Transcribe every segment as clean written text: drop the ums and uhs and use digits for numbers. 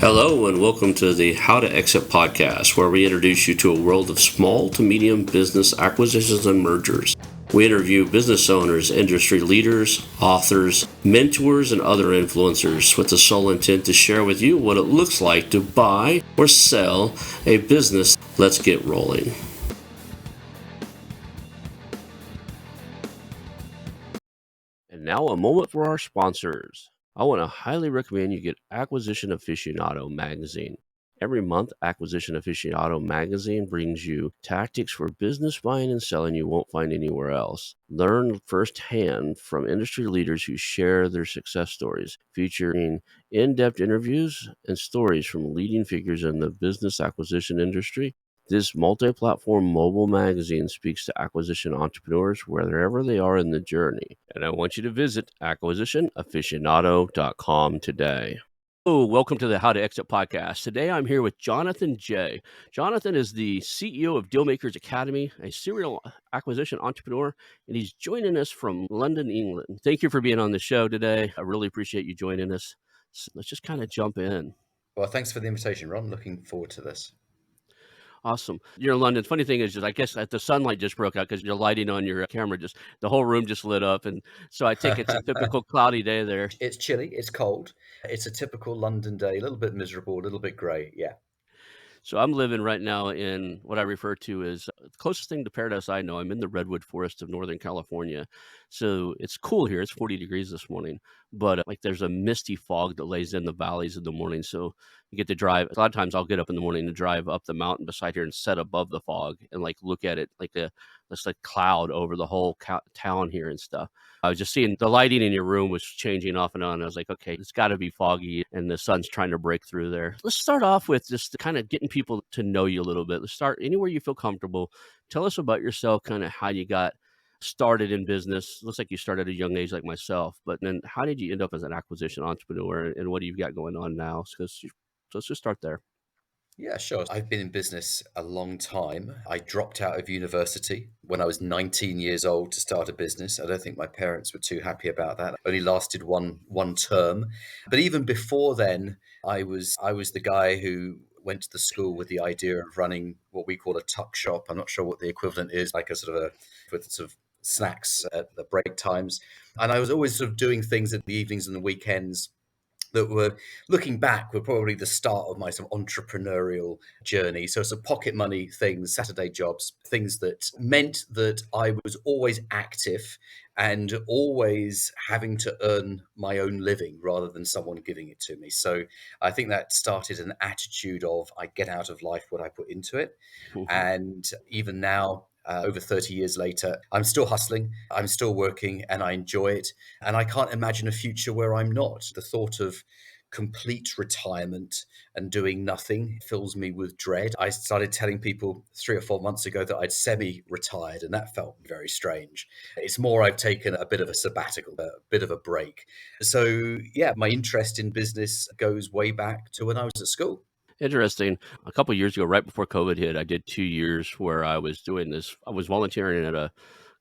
Hello, and welcome to the How2Exit podcast, where we introduce you to a world of small to medium business acquisitions and mergers. We interview business owners, industry leaders, authors, mentors, and other influencers with the sole intent to share with you what it looks like to buy or sell a business. Let's get rolling. And now a moment for our sponsors. I want to highly recommend you get Acquisition Aficionado magazine. Every month, Acquisition Aficionado magazine brings you tactics for business buying and selling you won't find anywhere else. Learn firsthand from industry leaders who share their success stories, featuring in-depth interviews and stories from leading figures in the business acquisition industry. This multi-platform mobile magazine speaks to acquisition entrepreneurs wherever they are in the journey. And I want you to visit acquisitionaficionado.com today. Oh, welcome to the How to Exit podcast. Today I'm here with Jonathan J. Jonathan is the CEO of Dealmakers Academy, a serial acquisition entrepreneur, and he's joining us from London, England. Thank you for being on the show today. I really appreciate you joining us. So let's just kind of jump in. Well, thanks for the invitation, Ron. Looking forward to this. Awesome. You're in London. Funny thing is, just I guess the sunlight just broke out because your lighting on your camera the whole room just lit up, and so I think it's a typical cloudy day there. It's chilly, it's cold. It's a typical London day, a little bit miserable, a little bit grey. Yeah. So I'm living right now in what I refer to as the closest thing to paradise I know. I'm in the redwood forest of Northern California. So it's cool here. It's 40 degrees this morning, but like there's a misty fog that lays in the valleys in the morning. So you get to drive. A lot of times I'll get up in the morning and drive up the mountain beside here and set above the fog and like look at it like this like cloud over the whole town here and stuff. I was just seeing the lighting in your room was changing off and on. I was like, okay, it's got to be foggy and the sun's trying to break through there. Let's start off with just kind of getting people to know you a little bit. Let's start anywhere you feel comfortable. Tell us about yourself, kind of how you got started in business. Looks like you started at a young age like myself, but then how did you end up as an acquisition entrepreneur and what do you got going on now? So let's just start there. Yeah, sure. I've been in business a long time. I dropped out of university when I was 19 years old to start a business. I don't think my parents were too happy about that. Only lasted one term. But even before then, I was the guy who went to the school with the idea of running what we call a tuck shop. I'm not sure what the equivalent is, like a sort of a with sort of snacks at the break times. And I was always sort of doing things at the evenings and the weekends that were, looking back, were probably the start of my sort of entrepreneurial journey. So some pocket money things, Saturday jobs, things that meant that I was always active and always having to earn my own living rather than someone giving it to me. So I think that started an attitude of I get out of life what I put into it. And even now, over 30 years later, I'm still hustling, I'm still working, and I enjoy it. And I can't imagine a future where I'm not. The thought of complete retirement and doing nothing fills me with dread. I started telling people 3 or 4 months ago that I'd semi-retired, and that felt very strange. It's more I've taken a bit of a sabbatical, a bit of a break. So, yeah, my interest in business goes way back to when I was at school. Interesting. A couple of years ago, right before COVID hit, I did 2 years where I was doing this. I was volunteering at a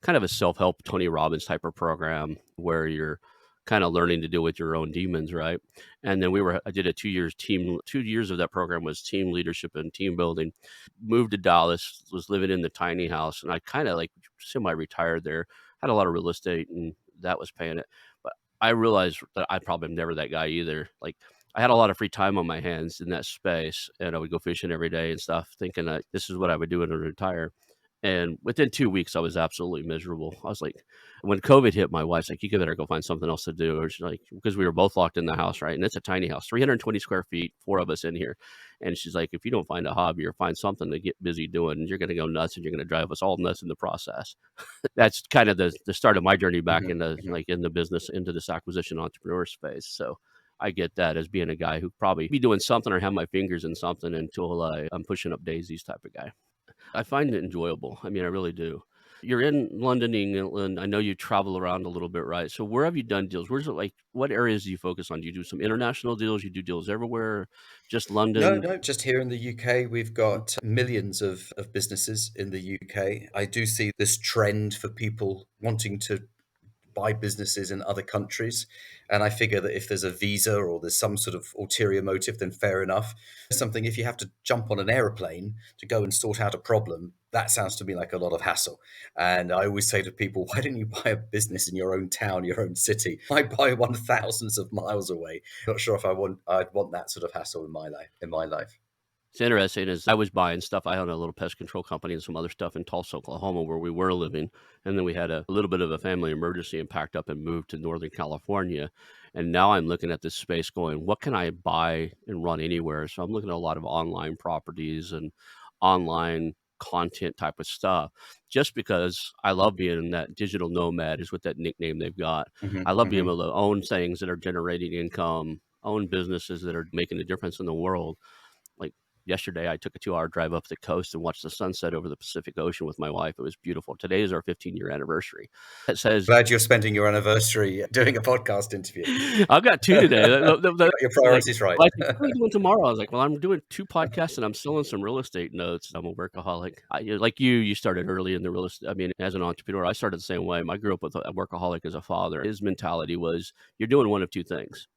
kind of a self-help Tony Robbins type of program where you're kind of learning to deal with your own demons, right? And then I did a 2 years team. 2 years of that program was team leadership and team building. Moved to Dallas, was living in the tiny house, and I kind of like semi-retired there. Had a lot of real estate, and that was paying it. But I realized that I probably am never that guy either. Like I had a lot of free time on my hands in that space, and I would go fishing every day and stuff, thinking that this is what I would do when I retire. And within 2 weeks, I was absolutely miserable. I was like, when COVID hit, my wife's like, "You better go find something else to do." Or she's like, because we were both locked in the house, right? And it's a tiny house, 320 square feet, four of us in here. And she's like, "If you don't find a hobby or find something to get busy doing, you're going to go nuts, and you're going to drive us all nuts in the process." That's kind of the start of my journey back into like in the business, into this acquisition entrepreneur space. So I get that as being a guy who probably be doing something or have my fingers in something until I'm pushing up daisies type of guy. I find it enjoyable. I mean, I really do. You're in London, England. I know you travel around a little bit, right? So where have you done deals? Where's it like? What areas do you focus on? Do you do some international deals? You do deals everywhere? Just No, London? no, just here in the UK, we've got millions of businesses in the UK. I do see this trend for people wanting to buy businesses in other countries. And I figure that if there's a visa or there's some sort of ulterior motive, then fair enough. Something, if you have to jump on an aeroplane to go and sort out a problem, that sounds to me like a lot of hassle. And I always say to people, why don't you buy a business in your own town, your own city? I buy one thousands of miles away. Not sure if I'd want that sort of hassle in my life. It's interesting as I was buying stuff. I own a little pest control company and some other stuff in Tulsa, Oklahoma, where we were living. And then we had a little bit of a family emergency and packed up and moved to Northern California. And now I'm looking at this space going, what can I buy and run anywhere? So I'm looking at a lot of online properties and online content type of stuff just because I love being that digital nomad is what that nickname they've got. Hmm. I love being Hmm. able to own things that are generating income, own businesses that are making a difference in the world. Like yesterday, I took a 2-hour drive up the coast and watched the sunset over the Pacific Ocean with my wife. It was beautiful. Today is our 15-year anniversary. It says Glad you're spending your anniversary doing a podcast interview. I've got 2 today. You got your Like, priorities right. well, I said, "What are you doing tomorrow?" I was like, "Well, I'm doing 2 podcasts and I'm selling some real estate notes. I'm a workaholic." Like you started early in the real estate. I mean, as an entrepreneur, I started the same way. I grew up with a workaholic as a father. His mentality was, "You're doing one of 2 things.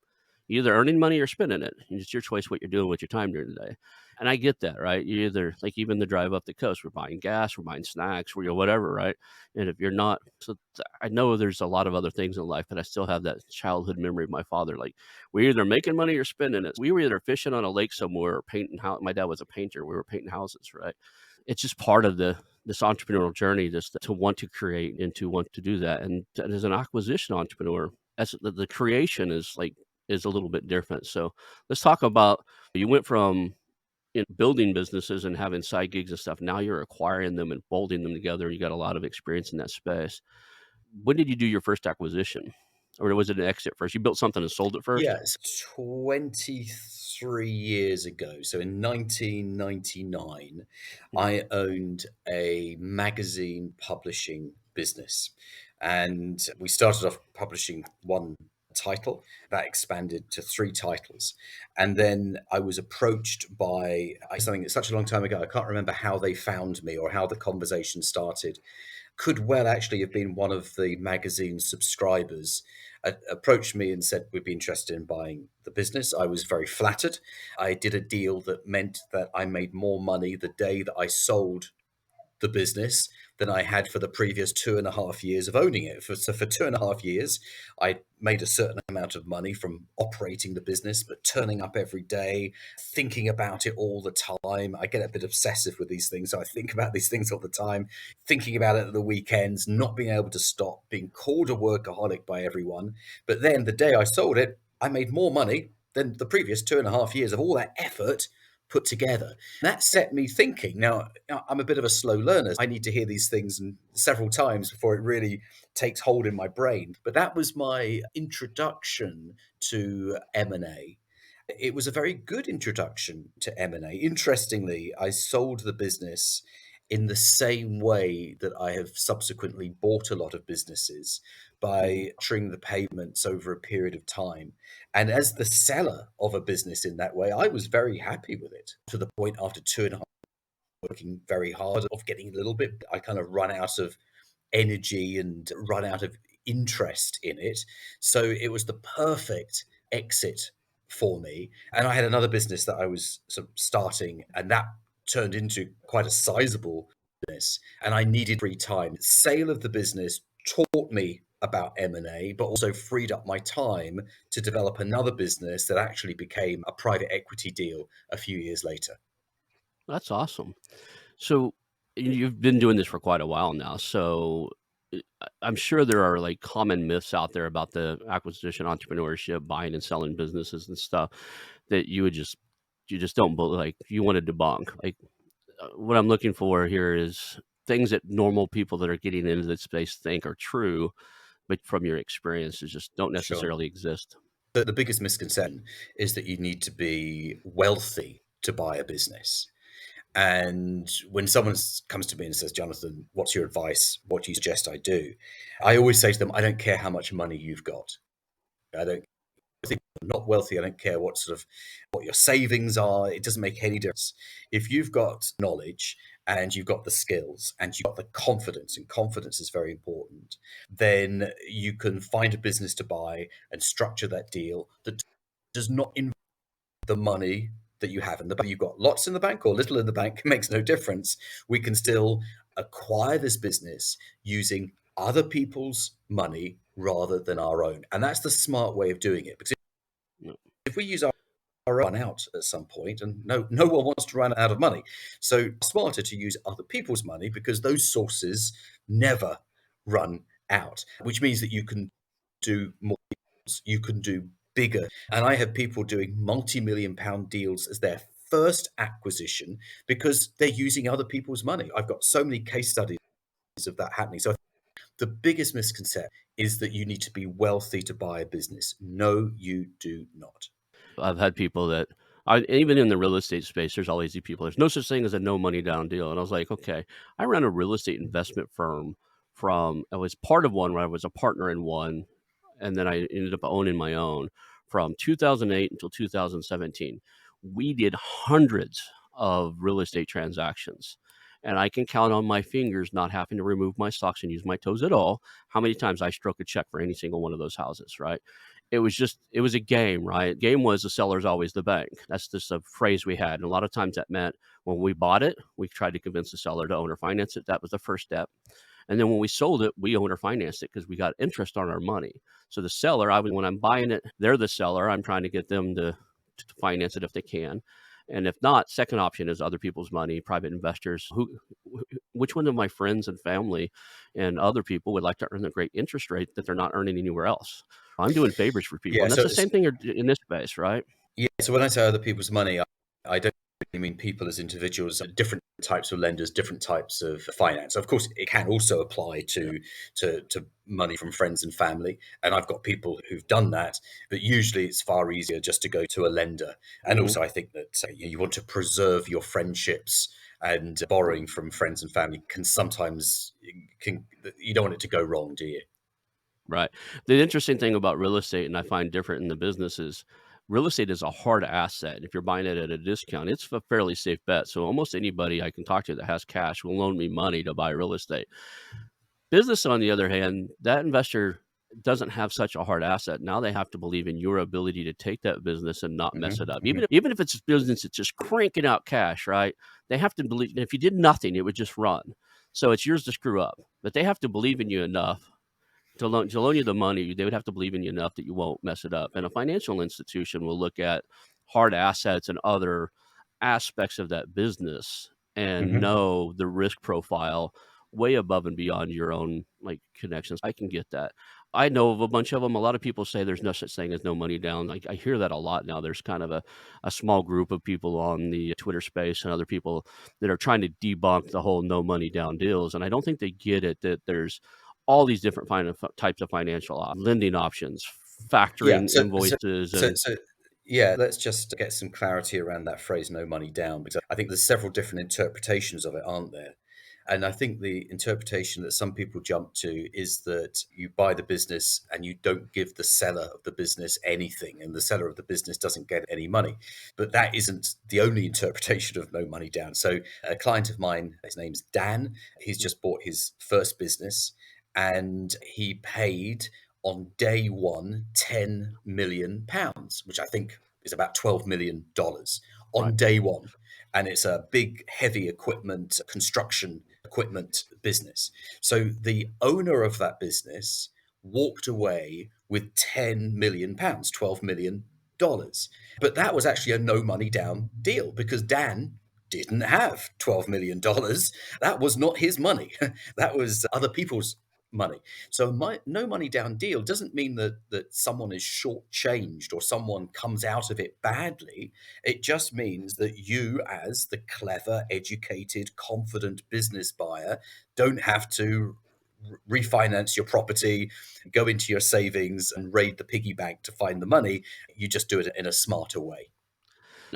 You're either earning money or spending it. It's your choice what you're doing with your time during the day." And I get that, right? You either like even the drive up the coast, we're buying gas, we're buying snacks, we're whatever, right? And if you're not, I know there's a lot of other things in life, but I still have that childhood memory of my father. Like we're either making money or spending it. We were either fishing on a lake somewhere or painting house. My dad was a painter. We were painting houses, right? It's just part of this entrepreneurial journey, just to want to create and to want to do that. And as an acquisition entrepreneur, that's the creation is a little bit different. So let's talk about you went from building businesses and having side gigs and stuff. Now you're acquiring them and bolting them together. You got a lot of experience in that space. When did you do your first acquisition? Or was it an exit first? You built something and sold it first? Yes, 23 years ago. So in 1999, Mhm. I owned a magazine publishing business. And we started off publishing one title that expanded to 3 titles. And then I was approached by something that's such a long time ago. I can't remember how they found me or how the conversation started. Could well actually have been one of the magazine subscribers approached me and said we'd be interested in buying the business. I was very flattered. I did a deal that meant that I made more money the day that I sold the business than I had for the previous 2.5 years of owning it. So for 2.5 years, I made a certain amount of money from operating the business, but turning up every day, thinking about it all the time. I get a bit obsessive with these things, so I think about these things all the time, thinking about it at the weekends, not being able to stop, being called a workaholic by everyone. But then the day I sold it, I made more money than the previous 2.5 years of all that effort put together. That set me thinking. Now, I'm a bit of a slow learner. I need to hear these things several times before it really takes hold in my brain. But that was my introduction to M&A. It was a very good introduction to M&A. Interestingly, I sold the business in the same way that I have subsequently bought a lot of businesses Mhm. by structuring the payments over a period of time. And as the seller of a business in that way, I was very happy with it to the point after 2.5 working very hard of getting a little bit, I kind of run out of energy and run out of interest in it. So it was the perfect exit for me. And I had another business that I was sort of starting, and that turned into quite a sizable business. And I needed free time. Sale of the business taught me about M&A, but also freed up my time to develop another business that actually became a private equity deal a few years later. That's awesome. So you've been doing this for quite a while now. So I'm sure there are like common myths out there about the acquisition entrepreneurship, buying and selling businesses and stuff that you just don't like you want to debunk. Like what I'm looking for here is things that normal people that are getting into this space think are true, but from your experiences just don't Sure. necessarily exist. The biggest misconception is that you need to be wealthy to buy a business. And when someone comes to me and says, Jonathan, what's your advice? What do you suggest I do? I always say to them, I don't care how much money you've got. I don't think I'm not wealthy. I don't care what your savings are. It doesn't make any difference. If you've got knowledge and you've got the skills and you've got the confidence, and confidence is very important, then you can find a business to buy and structure that deal that does not involve the money that you have in the bank. You've got lots in the bank or little in the bank, makes no difference. We can still acquire this business using other people's money rather than our own. And that's the smart way of doing it. Because Yeah. if we use our run out at some point, and no one wants to run out of money. So smarter to use other people's money because those sources never run out, which means that you can do more deals, you can do bigger. And I have people doing multi-million pound deals as their first acquisition because they're using other people's money. I've got so many case studies of that happening. So the biggest misconception is that you need to be wealthy to buy a business. No, you do not. I've had people that even in the real estate space, there's always these people. There's no such thing as a no money down deal. And I was like, okay, I ran a real estate investment firm I was part of one where I was a partner in one, and then I ended up owning my own from 2008 until 2017. We did hundreds of real estate transactions. And I can count on my fingers not having to remove my socks and use my toes at all how many times I struck a check for any single one of those houses, right? It was a game, right? Game was the seller's always the bank. That's just a phrase we had. And a lot of times that meant when we bought it, we tried to convince the seller to owner finance it. That was the first step. And then when we sold it, we owner financed it because we got interest on our money. So the seller, when I'm buying it, they're the seller. I'm trying to get them to finance it if they can. And if not, second option is other people's money, private investors. Which one of my friends and family and other people would like to earn a great interest rate that they're not earning anywhere else? I'm doing favors for people, Yeah. and that's So the same thing in this space, right? Yeah, so when I say other people's money, I don't really mean people as individuals, different types of lenders, different types of finance. Of course, it can also apply Yeah. to money from friends and family, and I've got people who've done that, but usually it's far easier just to go to a lender. And Mhm. also, I think that you want to preserve your friendships, and borrowing from friends and family can sometimes can you don't want it to go wrong, do you? Right. The interesting thing about real estate, and I find different in the business, is real estate is a hard asset. If you're buying it at a discount, it's a fairly safe bet. So almost anybody I can talk to that has cash will loan me money to buy real estate. Business, on the other hand, that investor doesn't have such a hard asset. Now they have to believe in your ability to take that business and not mess it Hmm. up. Hmm. Even if it's a business that's just cranking out cash, right? They have to believe if you did nothing, it would just run. So it's yours to screw up. But they have to believe in you enough to loan you the money. They would have to believe in you enough that you won't mess it up. And a financial institution will look at hard assets and other aspects of that business and Hmm. know the risk profile way above and beyond your own like connections. I can get that. I know of a bunch of them. A lot of people say there's no such thing as no money down. Like I hear that a lot now. There's kind of a small group of people on the Twitter space and other people that are trying to debunk the whole no money down deals. And I don't think they get it that there's all these different types of financial lending options, Yeah. factoring invoices, So, and so yeah, let's just get some clarity around that phrase "no money down," because I think there's several different interpretations of it, aren't there? And I think the interpretation that some people jump to is that you buy the business and you don't give the seller of the business anything, and the seller of the business doesn't get any money. But that isn't the only interpretation of no money down. So, a client of mine, his name's Dan, he's just bought his first business and he paid on day one £10 million, which I think is about $12 million right, on day one. And it's a big, heavy equipment, construction equipment business. So the owner of that business walked away with £10 million, $12 million. But that was actually a no money down deal because Dan didn't have $12 million. That was not his money. That was other people's money. So no money down deal doesn't mean that someone is shortchanged or someone comes out of it badly. It just means that you, as the clever, educated, confident business buyer, don't have to refinance your property, go into your savings and raid the piggy bank to find the money. You just do it in a smarter way.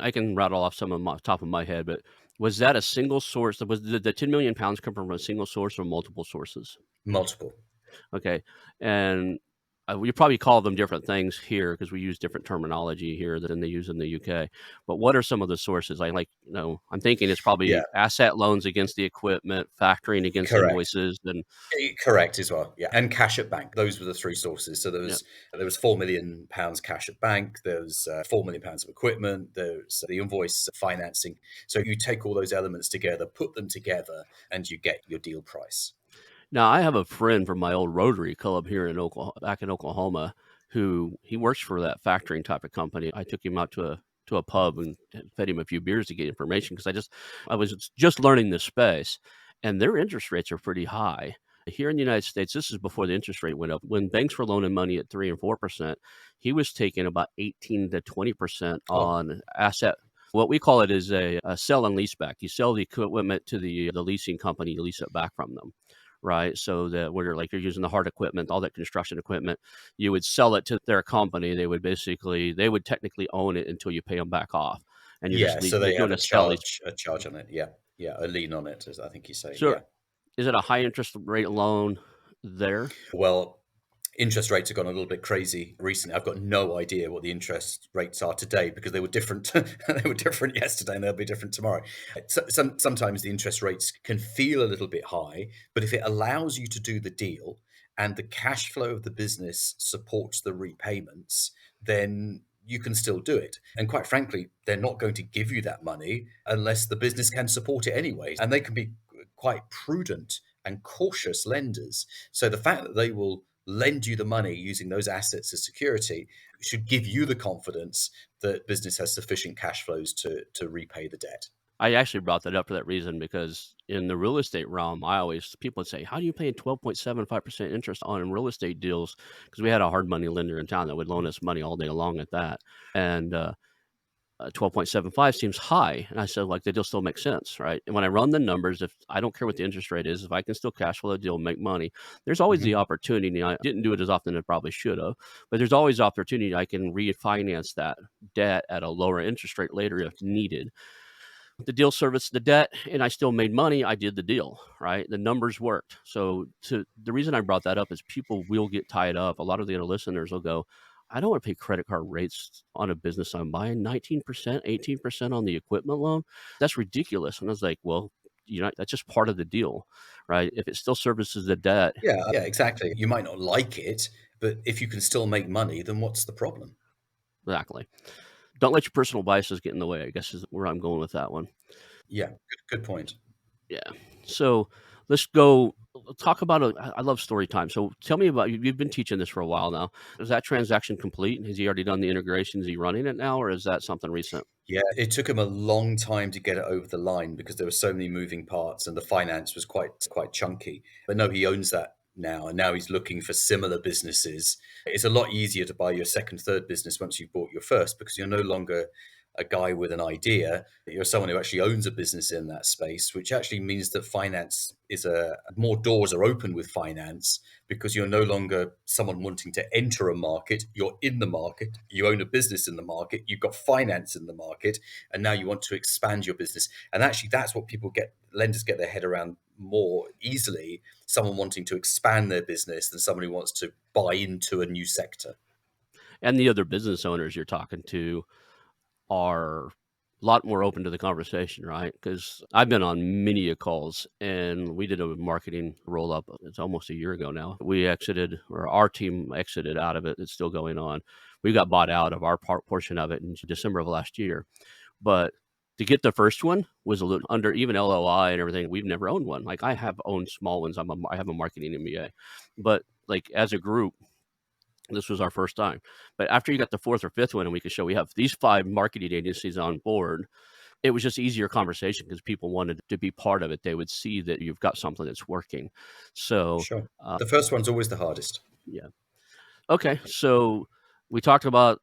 I can rattle off some of my top of my head, but was that a single source? Was the 10 million pounds come from a single source or multiple sources? Multiple. Okay, and We probably call them different things here because we use different terminology here than they use in the UK. But what are some of the sources? I'm thinking it's Yeah, probably asset loans against the equipment, factoring against correct. invoices, and Correct as well, yeah, and cash at bank. Those were the 3 sources. So yeah. there was £4 million cash at bank, there was, £4 million of equipment, there's the invoice financing. So you take all those elements together, put them together, and you get your deal price. Now, I have a friend from my old Rotary Club here in back in Oklahoma, who he works for that factoring type of company. I took him out to a pub and fed him a few beers to get information because I was just learning this space, and their interest rates are pretty high. Here in the United States, this is before the interest rate went up. When banks were loaning money at 3 and 4%, he was taking about 18 to 20% Oh, on asset. What we call it is a sell and lease back. You sell the equipment to the leasing company, you lease it back from them, right? So that where you're using the hard equipment, all that construction equipment, you would sell it to their company. They would technically own it until you pay them back off, and yeah, so you're they have doing a sell lease. a charge on it, yeah. Yeah, a lien on it, as I think you say, So yeah. is it a high interest rate loan there? Well, interest rates have gone a little bit crazy recently. I've got no idea what the interest rates are today because they were different. They were different yesterday, and they'll be different tomorrow. Sometimes the interest rates can feel a little bit high, but if it allows you to do the deal and the cash flow of the business supports the repayments, then you can still do it. And quite frankly, they're not going to give you that money unless the business can support it anyway. And they can be quite prudent and cautious lenders. So the fact that they will lend you the money using those assets as security should give you the confidence that business has sufficient cash flows to repay the debt. I actually brought that up for that reason because in the real estate realm, people would say, "How do you pay 12.75% interest on real estate deals?" Because we had a hard money lender in town that would loan us money all day long at that, and 12.75 seems high. And I said, like, the deal still makes sense, right? And when I run the numbers, if I don't care what the interest rate is, if I can still cash flow the deal and make money, there's always the Mhm. opportunity. I didn't do it as often as I probably should have, but there's always opportunity. I can refinance that debt at a lower interest rate later if needed. The deal serviced the debt and I still made money. I did the deal, right? The numbers worked. The reason I brought that up is people will get tied up. A lot of the other listeners will go, I don't want to pay credit card rates on a business I'm buying 19%, 18% on the equipment loan. That's ridiculous. And I was like, well, that's just part of the deal, right? If it still services the debt, Yeah, exactly. You might not like it, but if you can still make money, then what's the problem? exactly. Don't let your personal biases get in the way, I guess is where I'm going with that one. Yeah, good point. Yeah. So let's go talk about I love story time. So tell me about you've been teaching this for a while now. Is that transaction complete? Has he already done the integration? Is he running it now, or is that something recent? Yeah, it took him a long time to get it over the line because there were so many moving parts and the finance was quite chunky. But no, he owns that now, and now he's looking for similar businesses. It's a lot easier to buy your second, third business once you've bought your first because you're no longer a guy with an idea. You're someone who actually owns a business in that space, which actually means that finance is a more doors are open with finance because you're no longer someone wanting to enter a market. You're in the market. You own a business in the market. You've got finance in the market, and now you want to expand your business. And actually, that's what lenders get their head around more easily. Someone wanting to expand their business than someone who wants to buy into a new sector. And the other business owners you're talking to are a lot more open to the conversation, right? Because I've been on many a calls, and we did a marketing roll up. It's almost a year ago now. We exited, or our team exited out of it. It's still going on. We got bought out of our portion of it in December of last year. But to get the first one was a little under even LOI and everything. We've never owned one. Like I have owned small ones. I have a marketing MBA, but like as a group, this was our first time. But after you got the fourth or fifth one, and we could show we have these 5 marketing agencies on board, it was just easier conversation because people wanted to be part of it. They would see that you've got something that's working. So, Sure. uh, The first one's always the hardest. yeah. Okay, so we talked about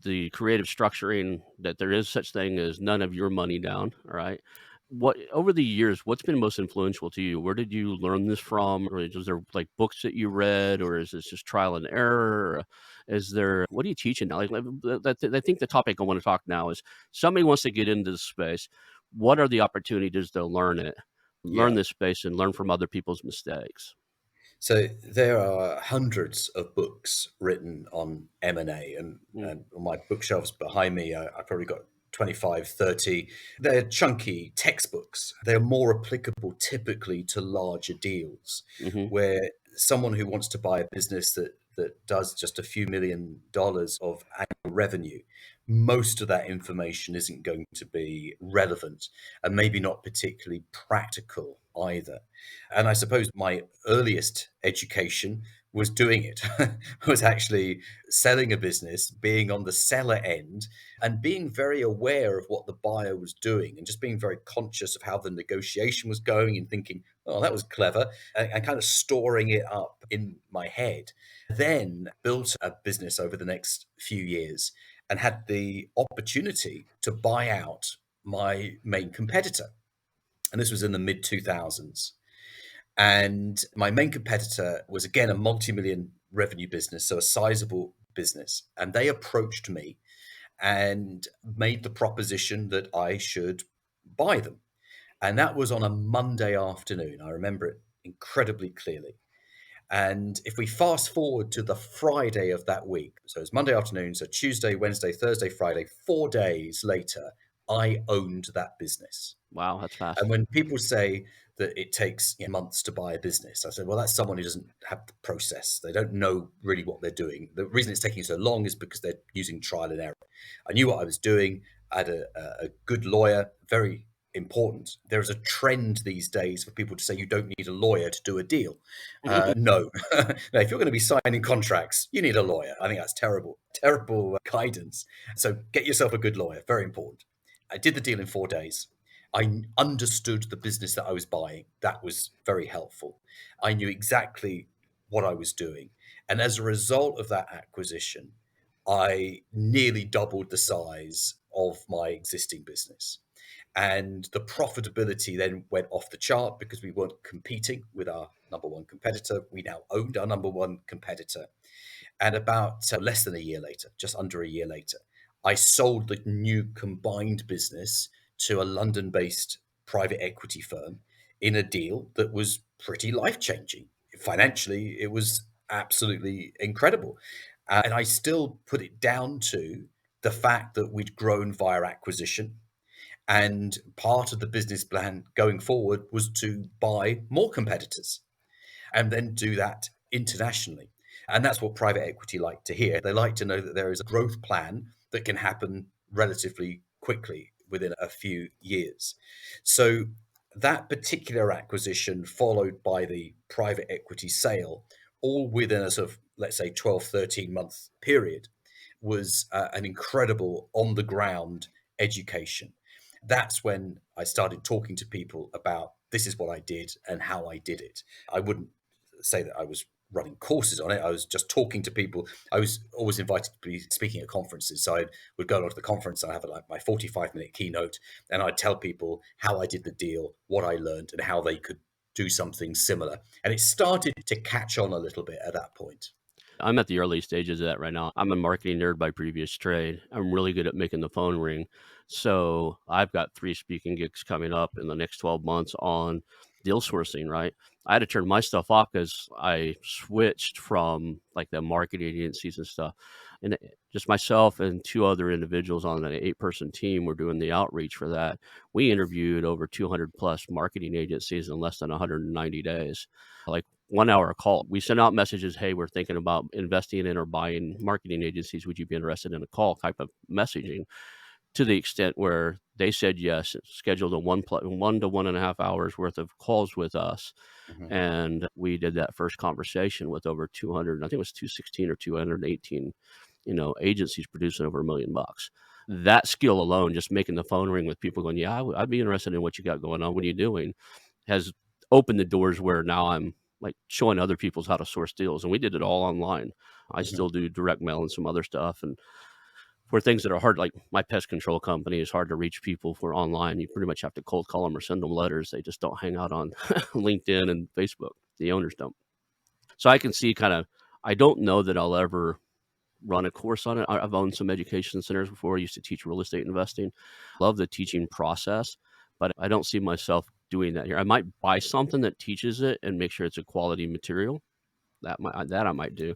the creative structuring, that there is such thing as none of your money down, all right? What over the years, what's been most influential to you? Where did you learn this from? Or is there like books that you read, or is this just trial and error? Or is there what are you teaching now? I think the topic I want to talk now is somebody wants to get into this space. What are the opportunities to learn Yeah. this space and learn from other people's mistakes? So there are hundreds of books written on M&A, Mm, and on my bookshelves behind me, I probably got 25, 30. They're chunky textbooks. They're more applicable typically to larger deals mhm, where someone who wants to buy a business that does just a few $1 million of annual revenue, most of that information isn't going to be relevant and maybe not particularly practical either. And I suppose my earliest education was doing it, was actually selling a business, being on the seller end, and being very aware of what the buyer was doing, and just being very conscious of how the negotiation was going and thinking, oh, that was clever, and kind of storing it up in my head. Then built a business over the next few years and had the opportunity to buy out my main competitor. And this was in the mid 2000s. And my main competitor was again a multi-million revenue business, so a sizable business. And they approached me and made the proposition that I should buy them. And that was on a Monday afternoon. I remember it incredibly clearly. And if we fast forward to the Friday of that week, so it's Monday afternoon, so Tuesday, Wednesday, Thursday, Friday, 4 days later, I owned that business. wow, that's fast. And when people say that it takes months to buy a business, I said, well, that's someone who doesn't have the process. They don't know really what they're doing. The reason it's taking so long is because they're using trial and error. I knew what I was doing. I had a good lawyer, very important. There is a trend these days for people to say you don't need a lawyer to do a deal. No. Now, if you're going to be signing contracts, you need a lawyer. I think that's terrible, terrible guidance. So get yourself a good lawyer. Very important. I did the deal in 4 days. I understood the business that I was buying. That was very helpful. I knew exactly what I was doing. And as a result of that acquisition, I nearly doubled the size of my existing business. And the profitability then went off the chart because we weren't competing with our number one competitor. We now owned our number one competitor. And about less than a year later, just under a year later, I sold the new combined business to a London based private equity firm in a deal that was pretty life changing. Financially, it was absolutely incredible. And I still put it down to the fact that we'd grown via acquisition. And part of the business plan going forward was to buy more competitors and then do that internationally. And that's what private equity like to hear. They like to know that there is a growth plan that can happen relatively quickly within a few years. So that particular acquisition followed by the private equity sale, all within a sort of, let's say, 12, 13-month period, was an incredible on the ground education. That's when I started talking to people about this is what I did and how I did it. I wouldn't say that I was running courses on it. I was just talking to people. I was always invited to be speaking at conferences. So I would go along to the conference. I have like my 45-minute keynote, and I'd tell people how I did the deal, what I learned, and how they could do something similar. And it started to catch on a little bit at that point. I'm at the early stages of that right now. I'm a marketing nerd by previous trade. I'm really good at making the phone ring. So I've got 3 speaking gigs coming up in the next 12 months on deal sourcing, right? I had to turn my stuff off because I switched from like the marketing agencies and stuff. And just myself and 2 other individuals on an 8-person team were doing the outreach for that. We interviewed over 200 plus marketing agencies in less than 190 days. Like 1 hour call. We sent out messages, "Hey, we're thinking about investing in or buying marketing agencies. Would you be interested in a call?" type of messaging, to the extent where they said yes, scheduled a 1 to 1.5 hours worth of calls with us, Mhm, and we did that first conversation with over 200, I think it was 216 or 218, agencies producing over $1 million. That skill alone, just making the phone ring with people going, "Yeah, I'd be interested in what you got going on. What are you doing?" has opened the doors where now I'm like showing other people's how to source deals. And we did it all online. I mhm, still do direct mail and some other stuff. And for things that are hard, like my pest control company is hard to reach people for online. You pretty much have to cold call them or send them letters. They just don't hang out on LinkedIn and Facebook. The owners don't. So I can see kind of, I don't know that I'll ever run a course on it. I've owned some education centers before. I used to teach real estate investing. Love the teaching process, but I don't see myself doing that here. I might buy something that teaches it and make sure it's a quality material. That I might do,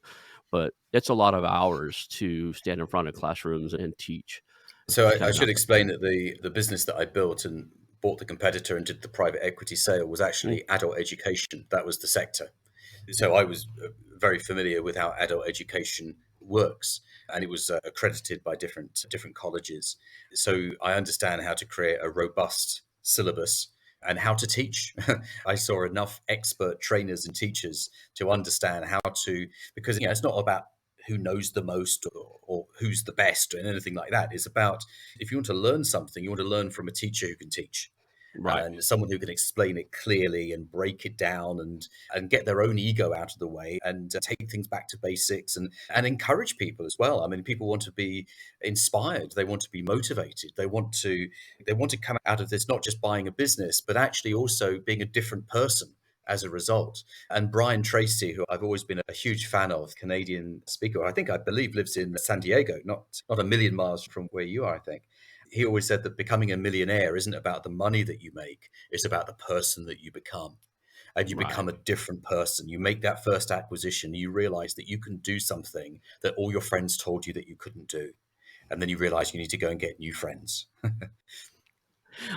but it's a lot of hours to stand in front of classrooms and teach. So It's I kinda should not my explain thing. that the business that I built and bought the competitor and did the private equity sale was Mm, actually adult education. That was the sector. So I was very familiar with how adult education works, and it was accredited by different colleges. So I understand how to create a robust syllabus and how to teach. I saw enough expert trainers and teachers to understand how to, because it's not about who knows the most or who's the best or anything like that. It's about, if you want to learn something, you want to learn from a teacher who can teach right. and someone who can explain it clearly and break it down and get their own ego out of the way and take things back to basics and encourage people as well. I mean, people want to be inspired, they want to be motivated, they want to come out of this not just buying a business but actually also being a different person as a result. And Brian Tracy, who I've always been a huge fan of, Canadian speaker, I believe lives in San Diego, not a million miles from where you are, I think. He always said that becoming a millionaire isn't about the money that you make, it's about the person that you become. And you Right. become a different person. You make that first acquisition, you realize that you can do something that all your friends told you that you couldn't do. And then you realize you need to go and get new friends.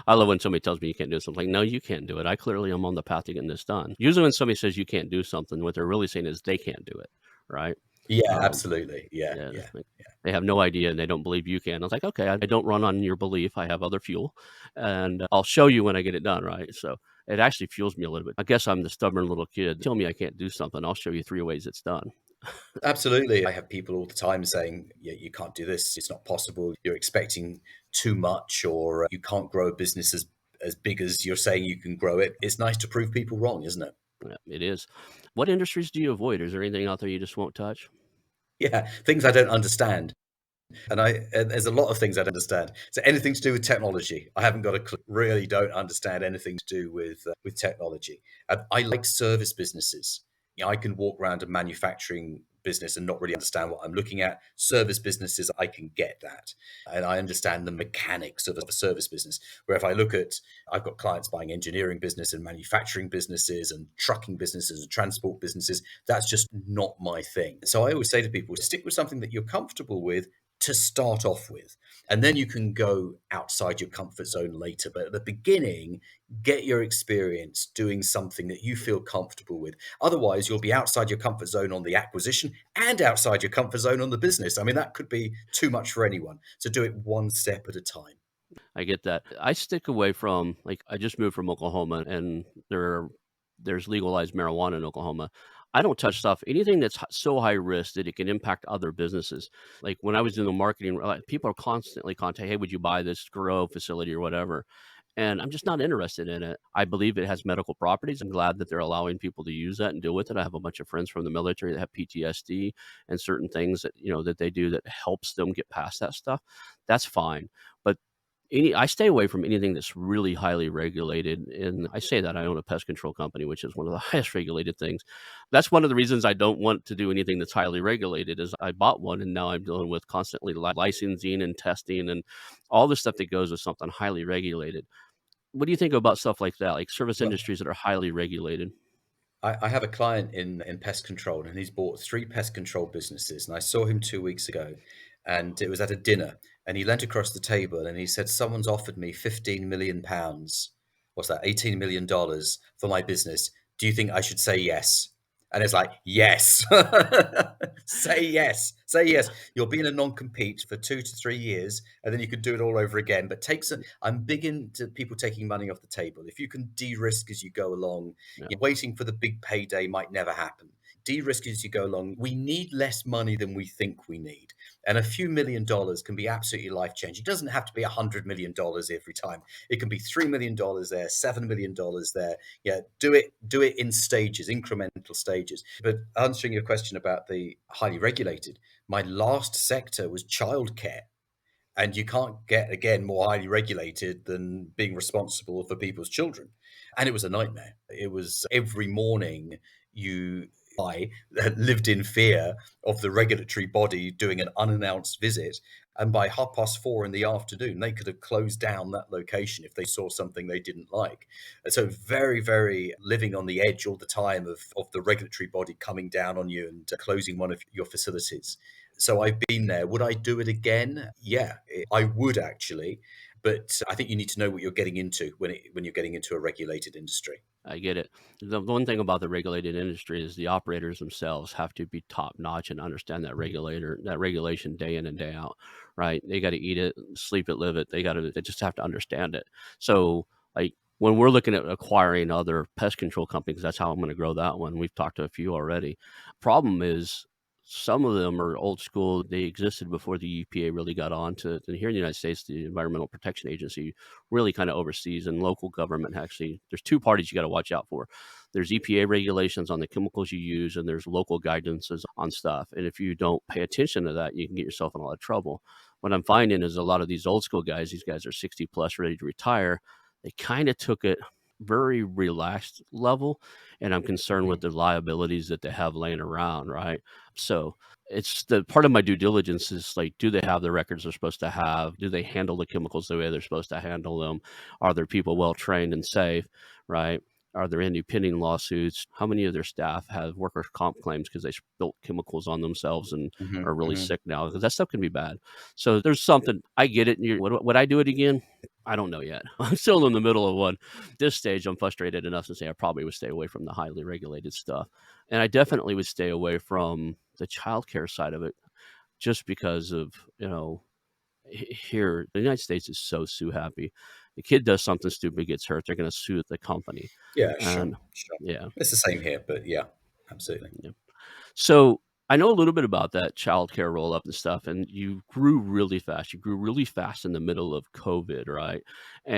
I love when somebody tells me you can't do something. No, you can't do it. I clearly am on the path to getting this done. Usually when somebody says you can't do something, what they're really saying is they can't do it, right? Yeah, Um, absolutely. Yeah, yeah, yeah. like, they have no idea and they don't believe you can. I was like, "Okay, I don't run on your belief. I have other fuel, and I'll show you when I get it done," right? So, it actually fuels me a little bit. I guess I'm the stubborn little kid. Tell me I can't do something, I'll show you 3 ways it's done. Absolutely. I have people all the time saying, yeah, you can't do this. It's not possible. You're expecting too much, or you can't grow a business as big as you're saying you can grow it. It's nice to prove people wrong, isn't it? Yeah, it is. What industries do you avoid? Is there anything out there you just won't touch? Yeah, things I don't understand. And there's a lot of things I don't understand. So anything to do with technology, I haven't got a clue. Really don't understand anything to do with technology. I like service businesses. I can walk around a manufacturing business and not really understand what I'm looking at. Service businesses, I can get that, and I understand the mechanics of a service business. Where if I look at, I've got clients buying engineering business and manufacturing businesses and trucking businesses and transport businesses. That's just not my thing. So I always say to people, stick with something that you're comfortable with to start off with. And then you can go outside your comfort zone later. But at the beginning, get your experience doing something that you feel comfortable with. Otherwise, you'll be outside your comfort zone on the acquisition and outside your comfort zone on the business. I mean, that could be too much for anyone. So do it one step at a time. I get that. I stick away from like, I just moved from Oklahoma, and there's legalized marijuana in Oklahoma. I don't touch stuff anything that's so high risk that it can impact other businesses. Like, when I was doing the marketing, like, people are constantly contacting, "Hey, would you buy this grow facility or whatever?" And I'm just not interested in it. I believe it has medical properties. I'm glad that they're allowing people to use that and deal with it. I have a bunch of friends from the military that have PTSD and certain things that, that they do that helps them get past that stuff. That's fine. But I stay away from anything that's really highly regulated, and I say that I own a pest control company, which is one of the highest regulated things. That's one of the reasons I don't want to do anything that's highly regulated is I bought one, and now I'm dealing with constantly licensing and testing and all the stuff that goes with something highly regulated. What do you think about stuff like that, like service Well, industries that are highly regulated? I have a client in pest control, and he's bought three pest control businesses. And I saw him 2 weeks ago, and it was at a dinner. And he leant across the table and he said, "Someone's offered me £15 million. What's that? $18 million for my business. Do you think I should say yes?" And it's like, yes, say yes, say yes. You'll be in a non-compete for 2 to 3 years, and then you could do it all over again. But I'm big into people taking money off the table. If you can de-risk as you go along, Yeah, waiting for the big payday might never happen. De-risk as you go along. We need less money than we think we need. And a few $1 million can be absolutely life changing. It doesn't have to be $100 million every time. It can be $3 million there, $7 million there. Yeah, do it in stages, incremental stages. But answering your question about the highly regulated, my last sector was childcare. And you can't get, again, more highly regulated than being responsible for people's children. And it was a nightmare. It was every morning you I lived in fear of the regulatory body doing an unannounced visit. And by 4:30 in the afternoon, they could have closed down that location if they saw something they didn't like. And so very, very living on the edge all the time of the regulatory body coming down on you and closing one of your facilities. So I've been there. Would I do it again? Yeah, I would actually. But I think you need to know what you're getting into when you're getting into a regulated industry. I get it. The one thing about the regulated industry is the operators themselves have to be top notch and understand that regulation day in and day out, right? They got to eat it, sleep it, live it. They just have to understand it. So, like when we're looking at acquiring other pest control companies, that's how I'm going to grow that one. We've talked to a few already. Problem is, some of them are old school. They existed before the EPA really got on to. And here in the United States, the Environmental Protection Agency really kind of oversees, and local government actually, there's two parties you got to watch out for. There's EPA regulations on the chemicals you use, and there's local guidances on stuff. And if you don't pay attention to that, you can get yourself in a lot of trouble. What I'm finding is a lot of these old school guys, these guys are 60 plus, ready to retire. They kind of took it very relaxed level, and I'm concerned with Mhm. the liabilities that they have laying around, right? So it's the part of my due diligence is like, do they have the records they're supposed to have? Do they handle the chemicals the way they're supposed to handle them? Are their people well trained and safe, right? Are there any pending lawsuits? How many of their staff have workers' comp claims because they spilt chemicals on themselves and Mhm, are really mhm. sick now? Because that stuff can be bad. So there's something I get it. Would I do it again? I don't know yet. I'm still in the middle of one. This stage, I'm frustrated enough to say I probably would stay away from the highly regulated stuff, and I definitely would stay away from the childcare side of it, just because of here the United States is so sue happy. The kid does something stupid, gets hurt, they're going to sue the company, Yeah, sure, and sure. yeah, It's the same here, but yeah, absolutely. yeah. So I know a little bit about that childcare roll up and stuff, and you grew really fast. You grew really fast in the middle of COVID, right?